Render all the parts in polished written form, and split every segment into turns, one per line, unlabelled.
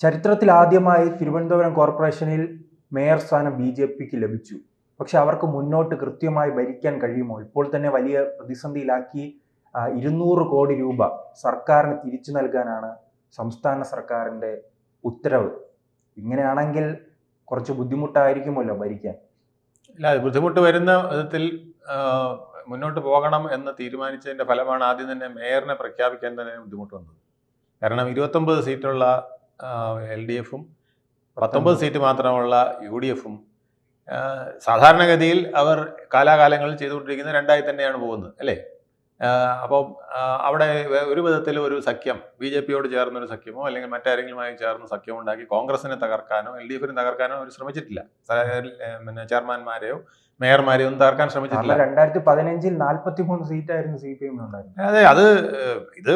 ചരിത്രത്തിൽ ആദ്യമായി തിരുവനന്തപുരം കോർപ്പറേഷനിൽ മേയർ സ്ഥാനം ബി.ജെ.പിക്ക് ലഭിച്ചു. പക്ഷെ അവർക്ക് മുന്നോട്ട് കൃത്യമായി ഭരിക്കാൻ കഴിയുമോ? ഇപ്പോൾ തന്നെ വലിയ പ്രതിസന്ധിയിലാക്കി 200 കോടി രൂപ സർക്കാരിന് തിരിച്ചു നൽകാനാണ് സംസ്ഥാന സർക്കാരിൻ്റെ ഉത്തരവ്. ഇങ്ങനെയാണെങ്കിൽ കുറച്ച് ബുദ്ധിമുട്ടായിരിക്കുമല്ലോ ഭരിക്കാൻ.
ഇല്ല, ബുദ്ധിമുട്ട് വരുന്ന വിധത്തിൽ മുന്നോട്ട് പോകണം എന്ന് തീരുമാനിച്ചതിൻ്റെ ഫലമാണ് ആദ്യം തന്നെ മേയറിനെ പ്രഖ്യാപിക്കാൻ തന്നെ ബുദ്ധിമുട്ട് വന്നത്. കാരണം 29 സീറ്റുള്ള LDF-ഉം 19 സീറ്റ് മാത്രമുള്ള UDF-ഉം സാധാരണഗതിയിൽ അവർ കാലാകാലങ്ങളിൽ ചെയ്തുകൊണ്ടിരിക്കുന്ന രണ്ടായി തന്നെയാണ് പോകുന്നത്, അല്ലേ? അപ്പോൾ അവിടെ ഒരു വിധത്തിൽ ഒരു സഖ്യം BJP-യോട് ചേർന്നൊരു സഖ്യമോ അല്ലെങ്കിൽ മറ്റാരെങ്കിലുമായി ചേർന്ന് സഖ്യം ഉണ്ടാക്കി കോൺഗ്രസിനെ തകർക്കാനോ LDF-നെ തകർക്കാനോ അവർ ശ്രമിച്ചിട്ടില്ല. പിന്നെ ചെയർമാൻമാരെയോ മേയർമാരെയോ ഒന്നും തകർക്കാൻ ശ്രമിച്ചിട്ടില്ല.
2015-ൽ 43 സീറ്റായിരുന്നു CPM ഉണ്ടായിരുന്നത്.
അതെ, ഇത്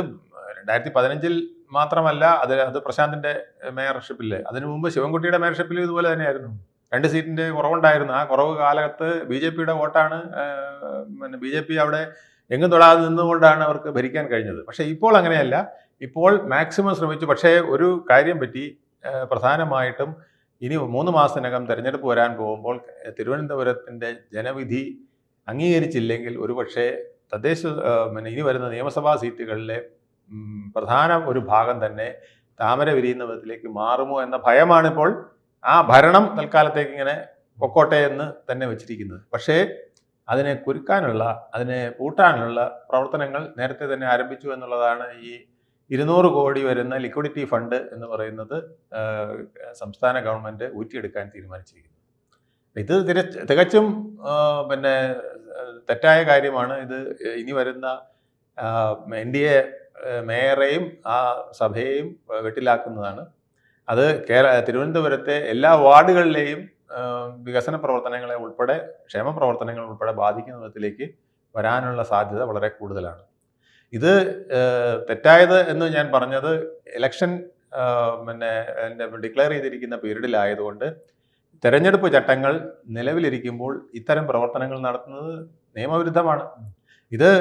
2015-ൽ മാത്രമല്ല, അത് പ്രശാന്തിന്റെ മേയർഷിപ്പില്ലേ, അതിനു മുമ്പ് ശിവൻകുട്ടിയുടെ മേയർഷിപ്പിൽ ഇതുപോലെ തന്നെയായിരുന്നു. 2 സീറ്റിന്റെ കുറവുണ്ടായിരുന്നു. ആ കുറവ് കാലത്ത് BJP-യുടെ വോട്ടാണ്. പിന്നെ BJP അവിടെ എങ്ങും തൊടാതെ നിന്നുകൊണ്ടാണ് അവർക്ക് ഭരിക്കാൻ കഴിഞ്ഞത്. പക്ഷേ ഇപ്പോൾ അങ്ങനെയല്ല. ഇപ്പോൾ മാക്സിമം ശ്രമിച്ചു. പക്ഷേ ഒരു കാര്യം പറ്റി, പ്രധാനമായിട്ടും ഇനി 3 മാസത്തിനകം തെരഞ്ഞെടുപ്പ് വരാൻ പോകുമ്പോൾ തിരുവനന്തപുരത്തിൻ്റെ ജനവിധി അംഗീകരിച്ചില്ലെങ്കിൽ ഒരുപക്ഷെ പിന്നെ ഇനി വരുന്ന നിയമസഭാ സീറ്റുകളിലെ പ്രധാന ഒരു ഭാഗം തന്നെ താമര വിരിയുന്ന വിധത്തിലേക്ക് മാറുമോ എന്ന ഭയമാണിപ്പോൾ ആ ഭരണം തൽക്കാലത്തേക്ക് ഇങ്ങനെ പൊക്കോട്ടെ എന്ന് തന്നെ വെച്ചിരിക്കുന്നത്. പക്ഷേ അതിനെ കുരുക്കാനുള്ള, അതിനെ പൂട്ടാനുള്ള പ്രവർത്തനങ്ങൾ നേരത്തെ തന്നെ ആരംഭിച്ചു എന്നുള്ളതാണ് ഈ 200 കോടി വരുന്ന ലിക്വിഡിറ്റി ഫണ്ട് എന്ന് പറയുന്നത് സംസ്ഥാന ഗവൺമെൻറ് ഊറ്റിയെടുക്കാൻ തീരുമാനിച്ചിരിക്കുന്നത്. ഇത് തികച്ചും പിന്നെ തെറ്റായ കാര്യമാണ്. ഇത് ഇനി വരുന്ന NDA മേയറെയും ആ സഭയെയും വെട്ടിലാക്കുന്നതാണ്. അത് തിരുവനന്തപുരത്തെ എല്ലാ വാർഡുകളിലെയും വികസന പ്രവർത്തനങ്ങളെ ഉൾപ്പെടെ ക്ഷേമ പ്രവർത്തനങ്ങൾ ഉൾപ്പെടെ ബാധിക്കുന്ന വിധത്തിലേക്ക് വരാനുള്ള സാധ്യത വളരെ കൂടുതലാണ്. ഇത് തെറ്റായത് എന്ന് ഞാൻ പറഞ്ഞത് ഇലക്ഷൻ പിന്നെ ഡിക്ലെയർ ചെയ്തിരിക്കുന്ന പീരീഡിലായതുകൊണ്ട് തെരഞ്ഞെടുപ്പ് ചട്ടങ്ങൾ നിലവിലിരിക്കുമ്പോൾ ഇത്തരം പ്രവർത്തനങ്ങൾ നടത്തുന്നത് നിയമവിരുദ്ധമാണ്. ഇത്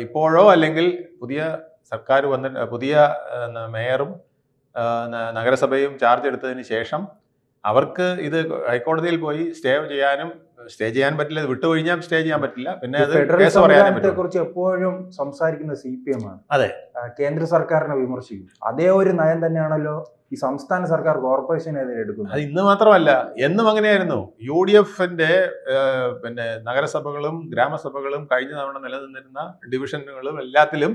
ഇപ്പോഴോ അല്ലെങ്കിൽ പുതിയ സർക്കാർ പുതിയ മേയറും നഗരസഭയും ചാർജ് എടുത്തതിന് ശേഷം അവർക്ക് ഇത് ഹൈക്കോടതിയിൽ പോയി സ്റ്റേ ചെയ്യാൻ പറ്റില്ല. ഇത് വിട്ടുകഴിഞ്ഞാൽ സ്റ്റേ ചെയ്യാൻ പറ്റില്ല. പിന്നെ അത് കേസ് പറയാനെ
കുറിച്ച് എപ്പോഴും സംസാരിക്കുന്ന CPM ആണ്.
അതെ,
കേന്ദ്ര സർക്കാരിനെ വിമർശിക്കും. അതേ ഒരു നയം തന്നെയാണല്ലോ ഈ സംസ്ഥാന സർക്കാർ കോർപ്പറേഷനെതിരെ എടുക്കുന്നത്.
അത് ഇന്ന് മാത്രമല്ല, എന്നും അങ്ങനെയായിരുന്നു. UDF-ന്റെ പിന്നെ നഗരസഭകളും ഗ്രാമസഭകളും കഴിഞ്ഞ തവണ നിലനിന്നിരുന്ന ഡിവിഷനുകളും എല്ലാത്തിലും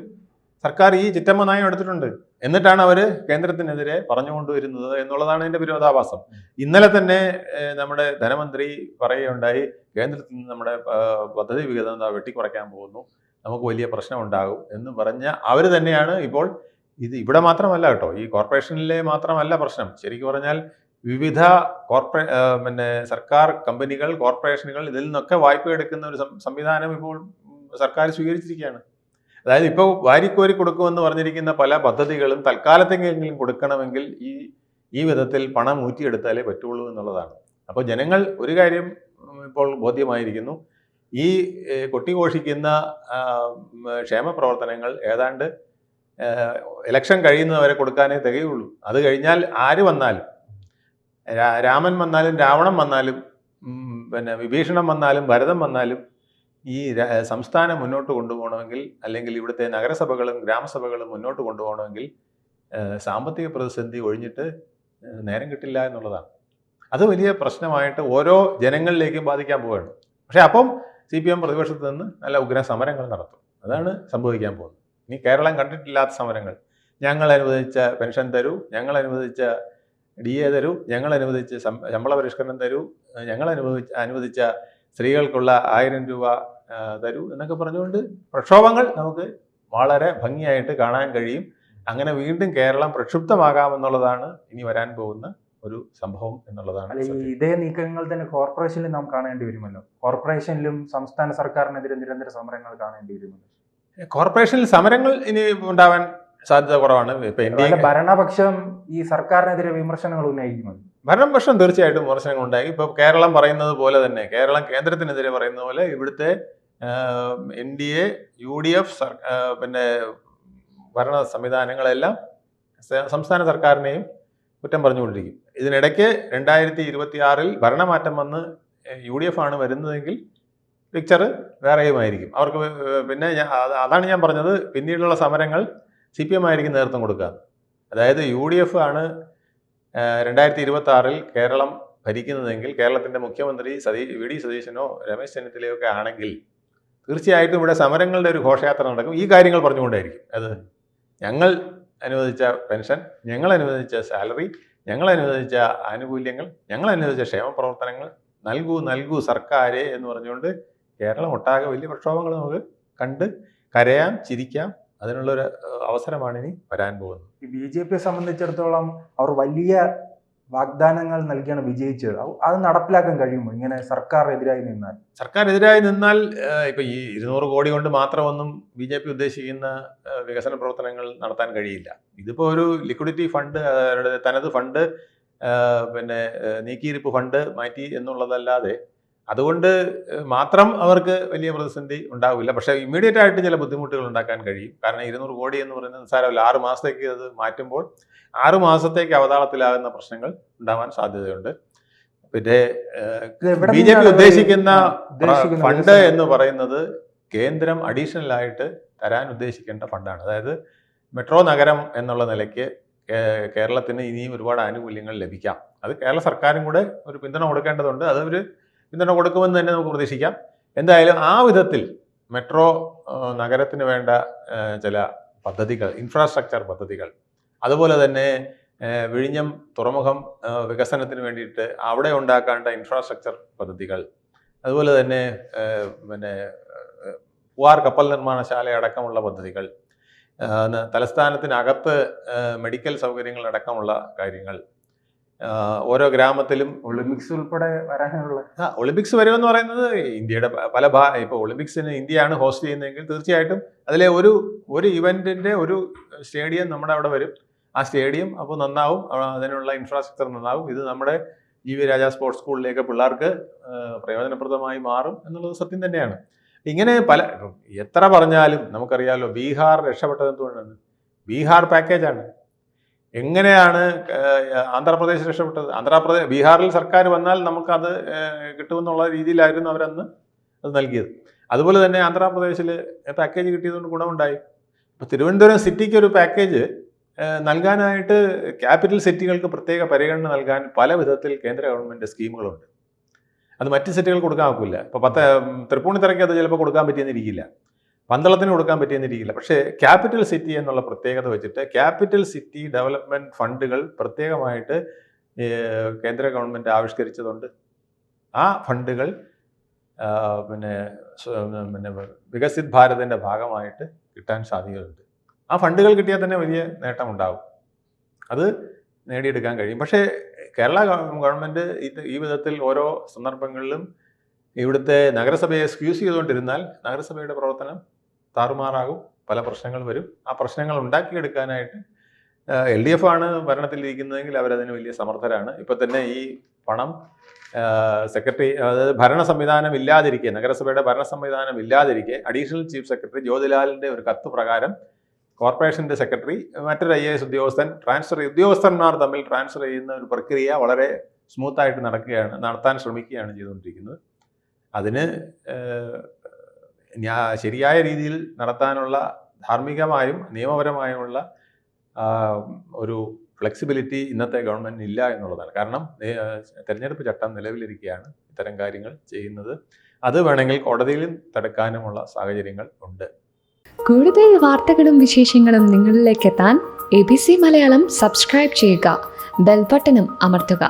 സർക്കാർ ഈ ചിറ്റമ്മ നയം എടുത്തിട്ടുണ്ട്. എന്നിട്ടാണ് അവർ കേന്ദ്രത്തിനെതിരെ പറഞ്ഞുകൊണ്ടുവരുന്നത് എന്നുള്ളതാണ് അതിൻ്റെ വിരോധാഭാസം. ഇന്നലെ തന്നെ നമ്മുടെ ധനമന്ത്രി പറയുകയുണ്ടായി, കേന്ദ്രത്തിൽ നിന്ന് നമ്മുടെ പദ്ധതി വിഹിതം വെട്ടിക്കുറയ്ക്കാൻ പോകുന്നു, നമുക്ക് വലിയ പ്രശ്നം ഉണ്ടാകും എന്ന് പറഞ്ഞ അവർ തന്നെയാണ് ഇപ്പോൾ ഇത്. ഇവിടെ മാത്രമല്ല കേട്ടോ, ഈ കോർപ്പറേഷനിലെ മാത്രമല്ല പ്രശ്നം. ശരിക്കും പറഞ്ഞാൽ വിവിധ പിന്നെ സർക്കാർ കമ്പനികൾ, കോർപ്പറേഷനുകൾ ഇതിൽ നിന്നൊക്കെ വായ്പ എടുക്കുന്ന ഒരു സംവിധാനം ഇപ്പോൾ സർക്കാർ സ്വീകരിച്ചിരിക്കുകയാണ്. അതായത് ഇപ്പോൾ വാരിക്കോരി കൊടുക്കുമെന്ന് പറഞ്ഞിരിക്കുന്ന പല പദ്ധതികളും തൽക്കാലത്തെങ്കിലും കൊടുക്കണമെങ്കിൽ ഈ വിധത്തിൽ പണം ഊറ്റിയെടുത്താലേ പറ്റുള്ളൂ എന്നുള്ളതാണ്. അപ്പോൾ ജനങ്ങൾ ഒരു കാര്യം ഇപ്പോൾ ബോധ്യമായിരിക്കുന്നു, ഈ കൊട്ടിഘോഷിക്കുന്ന ക്ഷേമ പ്രവർത്തനങ്ങൾ ഏതാണ്ട് ഇലക്ഷൻ കഴിയുന്നവരെ കൊടുക്കാനേ തികയുള്ളൂ. അത് കഴിഞ്ഞാൽ ആര് വന്നാലും, രാമൻ വന്നാലും രാവണൻ വന്നാലും പിന്നെ വിഭീഷണൻ വന്നാലും ഭരതൻ വന്നാലും ഈ സംസ്ഥാനം മുന്നോട്ട് കൊണ്ടുപോകണമെങ്കിൽ, അല്ലെങ്കിൽ ഇവിടുത്തെ നഗരസഭകളും ഗ്രാമസഭകളും മുന്നോട്ട് കൊണ്ടുപോകണമെങ്കിൽ സാമ്പത്തിക പ്രതിസന്ധി ഒഴിഞ്ഞിട്ട് നേരം കിട്ടില്ല എന്നുള്ളതാണ്. അത് വലിയ പ്രശ്നമായിട്ട് ഓരോ ജനങ്ങളിലേക്കും ബാധിക്കാൻ പോവുകയാണ്. പക്ഷേ അപ്പം CPM പ്രതിപക്ഷത്ത് നിന്ന് നല്ല ഉഗ്ര സമരങ്ങൾ നടത്തും. അതാണ് സംഭവിക്കാൻ പോകുന്നത്. ഇനി കേരളം കണ്ടിട്ടില്ലാത്ത സമരങ്ങൾ. ഞങ്ങൾ അനുവദിച്ച പെൻഷൻ തരൂ, ഞങ്ങൾ അനുവദിച്ച DA തരൂ, ഞങ്ങൾ അനുവദിച്ച ശമ്പള പരിഷ്കരണം തരൂ, ഞങ്ങൾ അനുവദിച്ച സ്ത്രീകൾക്കുള്ള 1000 രൂപ തരൂ എന്നൊക്കെ പറഞ്ഞുകൊണ്ട് പ്രക്ഷോഭങ്ങൾ നമുക്ക് വളരെ ഭംഗിയായിട്ട് കാണാൻ കഴിയും. അങ്ങനെ വീണ്ടും കേരളം പ്രക്ഷുബ്ധമാകാമെന്നുള്ളതാണ് ഇനി വരാൻ പോകുന്ന ഒരു സംഭവം എന്നുള്ളതാണ്.
ഇതേ നീക്കങ്ങൾ തന്നെ കോർപ്പറേഷനിൽ നാം കാണേണ്ടി വരുമല്ലോ. കോർപ്പറേഷനിലും സംസ്ഥാന സർക്കാരിനെതിരെ നിരന്തര സമരങ്ങൾ കാണേണ്ടി വരുമല്ലോ.
കോർപ്പറേഷനിൽ സമരങ്ങൾ ഇനി ഉണ്ടാവാൻ സാധ്യത കുറവാണ്.
ഭരണപക്ഷം ഈ സർക്കാരിനെതിരെ വിമർശനങ്ങൾ ഉന്നയിക്കുമല്ലോ.
ഭരണപക്ഷം തീർച്ചയായിട്ടും വിമർശനങ്ങൾ ഉണ്ടായി. ഇപ്പോൾ കേരളം പറയുന്നത് പോലെ തന്നെ, കേരളം കേന്ദ്രത്തിനെതിരെ പറയുന്ന പോലെ ഇവിടുത്തെ NDA UDF പിന്നെ ഭരണ സംവിധാനങ്ങളെല്ലാം സംസ്ഥാന സർക്കാരിനെയും കുറ്റം പറഞ്ഞുകൊണ്ടിരിക്കും. ഇതിനിടയ്ക്ക് 2026 ഭരണമാറ്റം വന്ന് UDF ആണ് വരുന്നതെങ്കിൽ പിക്ചർ വേറെയുമായിരിക്കും. അവർക്ക് പിന്നെ അതാണ് ഞാൻ പറഞ്ഞത്, പിന്നീടുള്ള സമരങ്ങൾ CPM ആയിരിക്കും നേതൃത്വം കൊടുക്കുക. അതായത് UDF ആണ് 2026 കേരളം ഭരിക്കുന്നതെങ്കിൽ കേരളത്തിൻ്റെ മുഖ്യമന്ത്രി VD സതീശനോ രമേശ് ചെന്നിത്തലയോ ഒക്കെ ആണെങ്കിൽ തീർച്ചയായിട്ടും ഇവിടെ സമരങ്ങളുടെ ഒരു ഘോഷയാത്ര നടക്കും. ഈ കാര്യങ്ങൾ പറഞ്ഞുകൊണ്ടായിരിക്കും. അത് ഞങ്ങൾ അനുവദിച്ച പെൻഷൻ, ഞങ്ങൾ അനുവദിച്ച സാലറി, ഞങ്ങൾ അനുവദിച്ച ആനുകൂല്യങ്ങൾ, ഞങ്ങൾ അനുവദിച്ച ക്ഷേമ പ്രവർത്തനങ്ങൾ നൽകൂ സർക്കാരെ എന്ന് പറഞ്ഞുകൊണ്ട് കേരളം ഒട്ടാകെ വലിയ പ്രക്ഷോഭങ്ങൾ നമുക്ക് കണ്ട് കരയാം, ചിരിക്കാം. അതിനുള്ളൊരു അവസരമാണ് ഇനി വരാൻ പോകുന്നത്.
ഈ BJPയെ സംബന്ധിച്ചിടത്തോളം അവർ വലിയ വാഗ്ദാനങ്ങൾ നൽകിയാണ് വിജയിച്ചത്. അത് നടപ്പിലാക്കാൻ കഴിയുമോ ഇങ്ങനെ സർക്കാർ എതിരായി നിന്നാൽ?
ഇപ്പൊ ഈ 200 കോടി കൊണ്ട് മാത്രമൊന്നും BJP ഉദ്ദേശിക്കുന്ന വികസന പ്രവർത്തനങ്ങൾ നടത്താൻ കഴിയില്ല. ഇതിപ്പോ ഒരു ലിക്വിഡിറ്റി ഫണ്ട്, തനത് ഫണ്ട്, പിന്നെ നീക്കിയിരിപ്പ് ഫണ്ട് മാറ്റി എന്നുള്ളതല്ലാതെ അതുകൊണ്ട് മാത്രം അവർക്ക് വലിയ പ്രതിസന്ധി ഉണ്ടാവില്ല. പക്ഷേ ഇമ്മീഡിയറ്റ് ആയിട്ട് ചില ബുദ്ധിമുട്ടുകൾ ഉണ്ടാക്കാൻ കഴിയും. കാരണം 200 കോടി എന്ന് പറയുന്നത് നിസ്സാരമല്ല. 6 മാസത്തേക്ക് അത് മാറ്റുമ്പോൾ 6 മാസത്തേക്ക് അവതാളത്തിലാകുന്ന പ്രശ്നങ്ങൾ ഉണ്ടാവാൻ സാധ്യതയുണ്ട്. പിന്നെ BJP ഉദ്ദേശിക്കുന്ന ഫണ്ട് എന്ന് പറയുന്നത് കേന്ദ്രം അഡീഷണൽ ആയിട്ട് തരാൻ ഉദ്ദേശിക്കേണ്ട ഫണ്ടാണ്. അതായത് മെട്രോ നഗരം എന്നുള്ള നിലയ്ക്ക് കേരളത്തിന് ഇനിയും ഒരുപാട് ആനുകൂല്യങ്ങൾ ലഭിക്കാം. അത് കേരള സർക്കാരും കൂടെ ഒരു പിന്തുണ കൊടുക്കേണ്ടതുണ്ട്. അതൊരു പിന്തുണ കൊടുക്കുമെന്ന് തന്നെ നമുക്ക് പ്രതീക്ഷിക്കാം. എന്തായാലും ആ വിധത്തിൽ മെട്രോ നഗരത്തിന് വേണ്ട ചില പദ്ധതികൾ, ഇൻഫ്രാസ്ട്രക്ചർ പദ്ധതികൾ, അതുപോലെ തന്നെ വിഴിഞ്ഞം തുറമുഖം വികസനത്തിന് വേണ്ടിയിട്ട് അവിടെ ഉണ്ടാക്കേണ്ട ഇൻഫ്രാസ്ട്രക്ചർ പദ്ധതികൾ, അതുപോലെ തന്നെ പിന്നെ പൂവാർ കപ്പൽ നിർമ്മാണശാല അടക്കമുള്ള പദ്ധതികൾ, തലസ്ഥാനത്തിനകത്ത് മെഡിക്കൽ സൗകര്യങ്ങൾ അടക്കമുള്ള കാര്യങ്ങൾ, ഓരോ ഗ്രാമത്തിലും
ഒളിമ്പിക്സ് ഉൾപ്പെടെ വരാനുള്ള
ഒളിമ്പിക്സ് വരുമെന്ന് പറയുന്നത് ഇന്ത്യയുടെ പല ഇപ്പോൾ ഒളിമ്പിക്സിന് ഇന്ത്യയാണ് ഹോസ്റ്റ് ചെയ്യുന്നതെങ്കിൽ തീർച്ചയായിട്ടും അതിലെ ഒരു ഇവന്റിന്റെ ഒരു സ്റ്റേഡിയം നമ്മുടെ അവിടെ വരും. ആ സ്റ്റേഡിയം അപ്പോൾ നന്നാവും, അതിനുള്ള ഇൻഫ്രാസ്ട്രക്ചർ നന്നാവും. ഇത് നമ്മുടെ GV രാജ സ്പോർട്സ് സ്കൂളിലേക്ക് പിള്ളേർക്ക് പ്രയോജനപ്രദമായി മാറും എന്നുള്ളത് സത്യം തന്നെയാണ്. ഇങ്ങനെ എത്ര പറഞ്ഞാലും നമുക്കറിയാമല്ലോ, ബീഹാർ രക്ഷപ്പെട്ടത് എന്തുകൊണ്ടാണ്? ബീഹാർ പാക്കേജാണ്. എങ്ങനെയാണ് ആന്ധ്രാപ്രദേശ് രക്ഷപ്പെട്ടത്? ബീഹാറിൽ സർക്കാർ വന്നാൽ നമുക്കത് കിട്ടുമെന്നുള്ള രീതിയിലായിരുന്നു അവരന്ന് അത് നൽകിയത്. അതുപോലെ തന്നെ ആന്ധ്രാപ്രദേശിൽ പാക്കേജ് കിട്ടിയതുകൊണ്ട് ഗുണമുണ്ടായി. ഇപ്പോൾ തിരുവനന്തപുരം സിറ്റിക്ക് ഒരു പാക്കേജ് നൽകാനായിട്ട് ക്യാപിറ്റൽ സിറ്റികൾക്ക് പ്രത്യേക പരിഗണന നൽകാൻ പല വിധത്തിൽ കേന്ദ്ര ഗവൺമെൻറ് സ്കീമുകളുണ്ട്. അത് മറ്റ് സിറ്റികൾ കൊടുക്കാൻ ഒക്കില്ല. ഇപ്പോൾ തൃപ്പൂണിത്തറയ്ക്ക് അത് ചിലപ്പോൾ കൊടുക്കാൻ പറ്റിയെന്നിരിക്കില്ല, പന്തളത്തിന് കൊടുക്കാൻ പറ്റിയെന്നിരിക്കില്ല. പക്ഷേ ക്യാപിറ്റൽ സിറ്റി എന്നുള്ള പ്രത്യേകത വെച്ചിട്ട് ക്യാപിറ്റൽ സിറ്റി ഡെവലപ്മെൻറ്റ് ഫണ്ടുകൾ പ്രത്യേകമായിട്ട് കേന്ദ്ര ഗവൺമെൻറ് ആവിഷ്കരിച്ചതുണ്ട്. ആ ഫണ്ടുകൾ പിന്നെ വികസിത് ഭാരതിൻ്റെ ഭാഗമായിട്ട് കിട്ടാൻ സാധ്യതയുണ്ട്. ആ ഫണ്ടുകൾ കിട്ടിയാൽ തന്നെ വലിയ നേട്ടമുണ്ടാകും, അത് നേടിയെടുക്കാൻ കഴിയും. പക്ഷേ കേരള ഗവൺമെൻറ് ഈ വിധത്തിൽ ഓരോ സന്ദർഭങ്ങളിലും ഇവിടുത്തെ നഗരസഭയെ എക്സ്ക്യൂസ് ചെയ്തുകൊണ്ടിരുന്നാൽ നഗരസഭയുടെ പ്രവർത്തനം താറുമാറാകും, പല പ്രശ്നങ്ങൾ വരും. ആ പ്രശ്നങ്ങൾ ഉണ്ടാക്കിയെടുക്കാനായിട്ട് LDF ആണ് ഭരണത്തിലിരിക്കുന്നതെങ്കിൽ അവരതിന് വലിയ സമർത്ഥരാണ്. ഇപ്പോൾ തന്നെ ഈ പണം സെക്രട്ടറി, അതായത് ഭരണ സംവിധാനം ഇല്ലാതിരിക്കെ, നഗരസഭയുടെ ഭരണ സംവിധാനം ഇല്ലാതിരിക്കെ അഡീഷണൽ ചീഫ് സെക്രട്ടറി ജ്യോതിലാലിൻ്റെ ഒരു കത്ത് പ്രകാരം കോർപ്പറേഷൻ്റെ സെക്രട്ടറി മറ്റൊരു IAS ഉദ്യോഗസ്ഥൻ ഉദ്യോഗസ്ഥന്മാർ തമ്മിൽ ട്രാൻസ്ഫർ ചെയ്യുന്ന ഒരു പ്രക്രിയ വളരെ സ്മൂത്തായിട്ട് നടത്താൻ ശ്രമിക്കുകയാണ് ചെയ്തുകൊണ്ടിരിക്കുന്നത്. അതിന് ശരിയായ രീതിയിൽ നടത്താനുള്ള ധാർമ്മികമായും നിയമപരമായുമുള്ള ഒരു ഫ്ലെക്സിബിലിറ്റി ഇന്നത്തെ ഗവൺമെൻറ്റിന് ഇല്ല എന്നുള്ളതാണ്. കാരണം തെരഞ്ഞെടുപ്പ് ചട്ടം നിലവിലിരിക്കുകയാണ് ഇത്തരം കാര്യങ്ങൾ ചെയ്യുന്നത്. അത് വേണമെങ്കിൽ കോടതിയിലും തടുക്കാനുമുള്ള സാഹചര്യങ്ങൾ ഉണ്ട്.
കൂടുതൽ വാർത്തകളും വിശേഷങ്ങളും നിങ്ങളിലേക്ക് എത്താൻ ABC മലയാളം സബ്സ്ക്രൈബ് ചെയ്യുക, ബെൽ ബട്ടണും അമർത്തുക.